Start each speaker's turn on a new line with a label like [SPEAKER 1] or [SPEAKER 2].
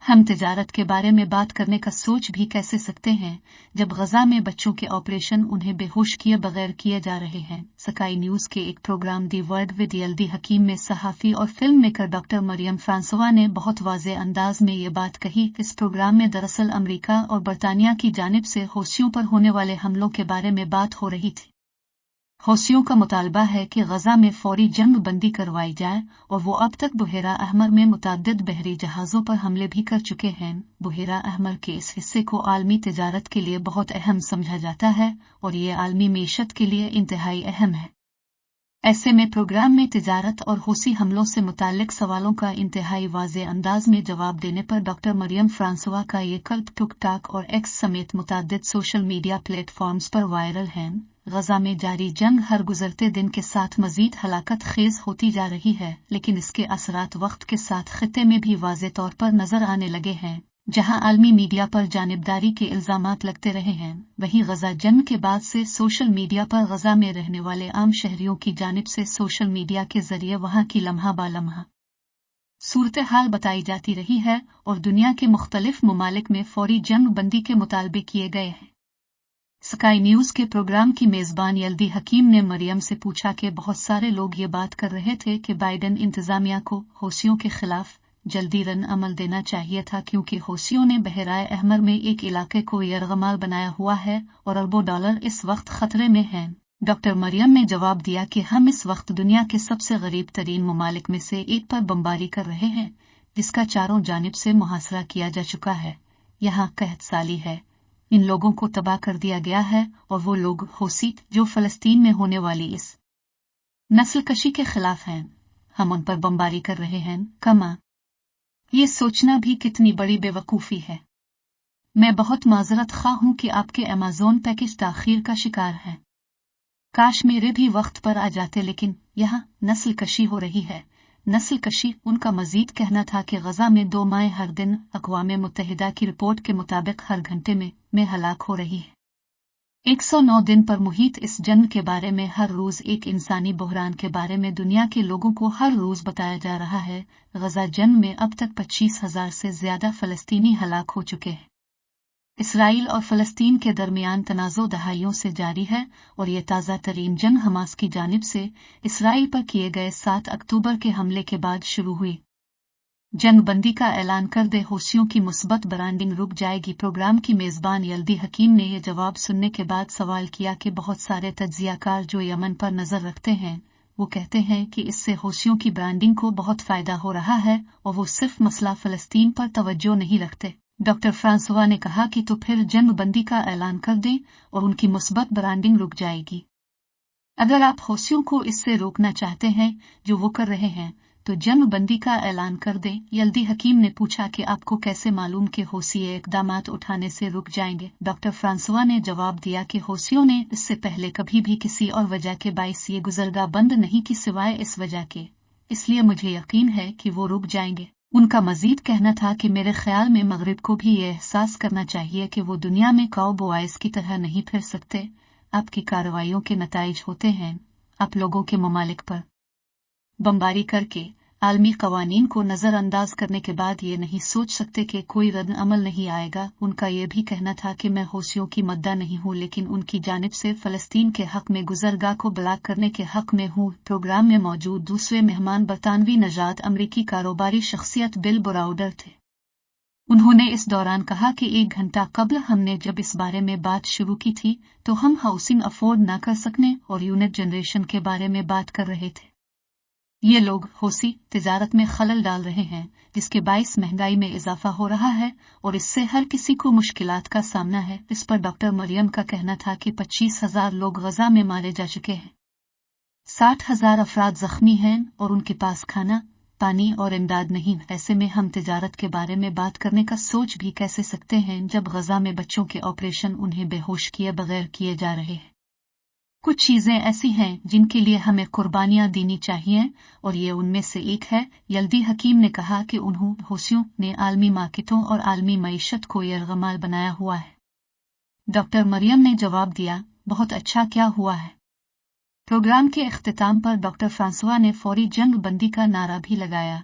[SPEAKER 1] हम तिजारत के बारे में बात करने का सोच भी कैसे सकते हैं जब गजा में बच्चों के ऑपरेशन उन्हें बेहोश किए बगैर किए जा रहे हैं। स्काई न्यूज के एक प्रोग्राम दी वर्ल्ड विद यल्दी हकीम में सहाफी और फिल्म मेकर डॉक्टर मरियम फ्रांसोवा ने बहुत वाज़े अंदाज में ये बात कही। इस प्रोग्राम में दरअसल अमेरिका और बरतानिया की जानिब से हौसियों पर होने वाले हमलों के बारे में बात हो रही थी। हौसियों का मुतालबा है कि गजा में फौरी जंग बंदी करवाई जाए और वो अब तक बुहेरा अहमर में मुतअद्दिद बहरी जहाज़ों पर हमले भी कर चुके हैं। बुहेरा अहमर के इस हिस्से को आलमी तिजारत के लिए बहुत अहम समझा जाता है और ये आलमी मीशत के लिए इंतहाई अहम है। ऐसे में प्रोग्राम में तिजारत और हौसी हमलों से मुताल्लिक सवालों का इंतहाई वाज़े अंदाज में जवाब देने पर डॉक्टर मरियम फ्रांसोवा का ये क्लिप टिकटॉक और एक्स समेत मुतअद्दिद सोशल मीडिया प्लेटफॉर्म्स पर वायरल है। गजा में जारी जंग हर गुजरते दिन के साथ मजीद हलाकत खेज होती जा रही है, लेकिन इसके असरात वक्त के साथ खित्ते में भी वाज़े तौर पर नजर आने लगे हैं। जहां आलमी मीडिया पर जानिबदारी के इल्जामात लगते रहे हैं, वहीं गजा जंग के बाद से सोशल मीडिया पर गजा में रहने वाले आम शहरियों की जानिब से सोशल मीडिया के जरिए वहां की लम्हा बालम्हा सूरत हाल बताई जाती रही है और दुनिया के मुख्तलिफ ममालिक में फौरी जंग बंदी के मुतालबे किए गए हैं। स्काई न्यूज के प्रोग्राम की मेजबान यल्दी हकीम ने मरियम से पूछा कि बहुत सारे लोग ये बात कर रहे थे कि बाइडेन इंतजामिया को हौसियों के खिलाफ जल्दी रन अमल देना चाहिए था, क्योंकि हौसियों ने बहराए अहमर में एक इलाके को यरगमाल बनाया हुआ है और अरबों डॉलर इस वक्त खतरे में हैं। डॉक्टर मरियम ने जवाब दिया कि हम इस वक्त दुनिया के सबसे गरीब तरीन ममालिक में से एक पर बमबारी कर रहे हैं, जिसका चारों जानिब से मुहासरा किया जा चुका है। यहाँ कहत साली है, इन लोगों को तबाह कर दिया गया है और वो लोग हौसी जो फलस्तीन में होने वाली इस नस्ल कशी के खिलाफ हैं, हम उन पर बमबारी कर रहे हैं। कमा ये सोचना भी कितनी बड़ी बेवकूफ़ी है। मैं बहुत माजरत ख्वाह हूं कि आपके अमेज़न पैकेज ताखीर का शिकार हैं। काश मेरे भी वक्त पर आ जाते, लेकिन यहाँ नस्ल कशी हो रही है। नस्ल कशी उनका मजीद कहना था कि गजा में 2 माएँ हर दिन अक़वाम मुत्तहिदा की रिपोर्ट के मुताबिक हर घंटे में हलाक हो रही है। 109 दिन पर मुहित इस जंग के बारे में हर रोज एक इंसानी बहरान के बारे में दुनिया के लोगों को हर रोज बताया जा रहा है। गजा जंग में अब तक 25,000 से ज्यादा फलस्तीनी हलाक हो चुके हैं। इसराइल और फलस्तीन के दरमियान तनाज़ो दहाइयों से जारी है और ये ताज़ा तरीन जंग हमास की जानिब से इसराइल पर किए गए 7 अक्टूबर के हमले के बाद शुरू हुई। जंग बंदी का ऐलान कर दे हौसियों की मुस्बत ब्रांडिंग रुक जाएगी। प्रोग्राम की मेजबान यल्दी हकीम ने यह जवाब सुनने के बाद सवाल किया कि बहुत सारे तज्जियाकार जो यमन पर नजर रखते हैं, वो कहते हैं कि इससे हौसियों की ब्रांडिंग को बहुत फायदा हो रहा है और वो सिर्फ मसला फलस्तीन पर तवज्जो नहीं रखते। डॉक्टर फ्रांसोवा ने कहा कि तो फिर जंग बंदी का ऐलान कर दें और उनकी मुस्बत ब्रांडिंग रुक जाएगी। अगर आप हौसियों को इससे रोकना चाहते हैं जो वो कर रहे हैं, तो जंग बंदी का ऐलान कर दें। यल्दी हकीम ने पूछा कि आपको कैसे मालूम कि हौसी ये इक़दामात उठाने से रुक जाएंगे। डॉक्टर फ्रांसोवा ने जवाब दिया कि हौसियों ने इससे पहले कभी भी किसी और वजह के बाइस ये गुजरगा बंद नहीं की सिवाय इस वजह के, इसलिए मुझे यकीन है कि वो रुक जाएंगे। उनका मजीद कहना था कि मेरे ख्याल में मगरिब को भी ये एहसास करना चाहिए कि वो दुनिया में काउबॉयज़ की तरह नहीं फिर सकते। आपकी कार्रवाइयों के नताइज होते हैं आप लोगों के ममालिक पर बमबारी करके आलमी कवानीन को नजरअंदाज करने के बाद ये नहीं सोच सकते कि कोई रद्द अमल नहीं आएगा। उनका ये भी कहना था कि मैं हौसियों की मद्दा नहीं हूँ, लेकिन उनकी जानिब से फलस्तीन के हक में गुजरगाह को ब्लॉक करने के हक में हूँ। प्रोग्राम में मौजूद दूसरे मेहमान बरतानवी नजात अमरीकी कारोबारी शख्सियत बिल ब्राउडर थे। उन्होंने इस दौरान कहा कि 1 घंटा कबल हमने जब इस बारे में बात शुरू की थी तो हम हाउसिंग अफोर्ड न कर सकने और यूनिट जनरेशन के बारे में बात कर रहे थे। ये लोग हौसी तिजारत में खलल डाल रहे हैं, जिसके बाइस महंगाई में इजाफा हो रहा है और इससे हर किसी को मुश्किलात का सामना है। इस पर डॉक्टर मरियम का कहना था कि 25,000 लोग गजा में मारे जा चुके हैं, 60,000 अफराद जख्मी हैं और उनके पास खाना, पानी और इमदाद नहीं। ऐसे में हम तिजारत के बारे में बात करने का सोच भी कैसे सकते हैं जब गजा में बच्चों के ऑपरेशन उन्हें बेहोश किए बगैर किए जा रहे हैं। कुछ चीजें ऐसी हैं जिनके लिए हमें कुर्बानियां देनी चाहिए और ये उनमें से एक है। यल्दी हकीम ने कहा कि उन्होंने हौसियों ने आलमी मार्केटों और आलमी मईशत को यरगमाल बनाया हुआ है। डॉक्टर मरियम ने जवाब दिया, बहुत अच्छा क्या हुआ है। प्रोग्राम के इख्तिताम पर डॉक्टर फ्रांसोवा ने फौरी जंग बंदी का नारा भी लगाया।